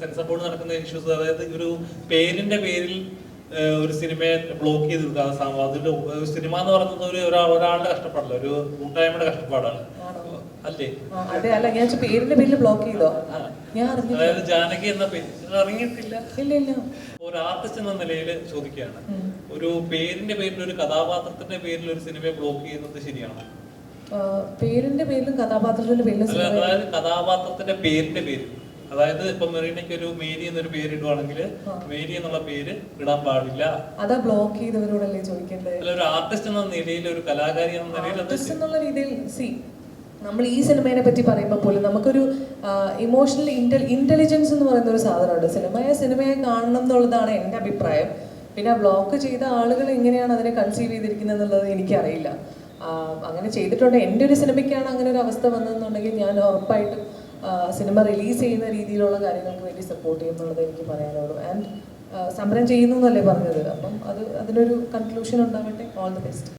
Censor board നടക്കുന്ന issues, അതായത് ഒരു പേരിന്റെ പേരിൽ ഒരു സിനിമയെ ബ്ലോക്ക് ചെയ്ത് കൊടുക്കാതെ സംഭവം. അതിൽ സിനിമ എന്ന് പറയുന്നത് ഒരാളുടെ കഷ്ടപ്പാടല്ല, ഒരു കൂട്ടായ്മയുടെ കഷ്ടപ്പാടാണ് അല്ലേ? അല്ല, ഞാൻ പേരിന്റെ പേരിൽ ബ്ലോക്ക് ചെയ്തോ? അതായത് ജാനകി എന്ന പേര് അറിഞ്ഞിട്ടില്ല. ഇല്ല. ഒരു ആർട്ടിസ്റ്റ് എന്ന നിലയിൽ ചോദിക്കുകയാണ്, ഒരു പേരിന്റെ പേരിൽ, ഒരു കഥാപാത്രത്തിന്റെ പേരിൽ ഒരു സിനിമയെ ബ്ലോക്ക് ചെയ്യുന്നത് ശരിയാണോ? പേരിന്റെ പേരിലും കഥാപാത്രത്തിന്റെ പേരിലും, അതായത് കഥാപാത്രത്തിന്റെ പേരിന്റെ പേരിൽ, അതായത് ഇപ്പൊ മെറീനയ്ക്ക് ഒരു മേരി എന്നൊരു പേര് ഇടുവാണെങ്കിൽ മേരി എന്നുള്ള പേര് ഇടാൻ പാടില്ല. അതാ ബ്ലോക്ക് ചെയ്തവരോടല്ലേ ചോദിക്കേണ്ടത്? അല്ല, ഒരു ആർട്ടിസ്റ്റ് എന്ന നിലയിൽ, ഒരു കലാകാരി എന്ന നിലയിൽ എന്നുള്ള രീതിയിൽ നമ്മൾ ഈ സിനിമയെ പറ്റി പറയുമ്പോൾ പോലും നമുക്കൊരു ഇമോഷണൽ ഇന്റലിജൻസ് എന്ന് പറയുന്ന ഒരു സാധനമുണ്ട്. സിനിമയെ കാണണം എന്നുള്ളതാണ് എൻ്റെ അഭിപ്രായം. പിന്നെ ബ്ലോക്ക് ചെയ്ത ആളുകൾ എങ്ങനെയാണ് അതിനെ കൺസീവ് ചെയ്തിരിക്കുന്നത് എന്നുള്ളത് എനിക്കറിയില്ല. അങ്ങനെ ചെയ്തിട്ടുണ്ട്. എൻ്റെ ഒരു സിനിമയ്ക്കാണ് അങ്ങനെ ഒരു അവസ്ഥ വന്നതെന്നുണ്ടെങ്കിൽ ഞാൻ ഉറപ്പായിട്ടും സിനിമ റിലീസ് ചെയ്യുന്ന രീതിയിലുള്ള കാര്യങ്ങൾക്ക് വേണ്ടി സപ്പോർട്ട് ചെയ്യുന്നുള്ളത് എനിക്ക് പറയാനുള്ളൂ. ആൻഡ് സമരം ചെയ്യുന്നു എന്നല്ലേ പറഞ്ഞത്. അപ്പം അതിനൊരു കൺക്ലൂഷൻ ഉണ്ടാവട്ടെ. All the best.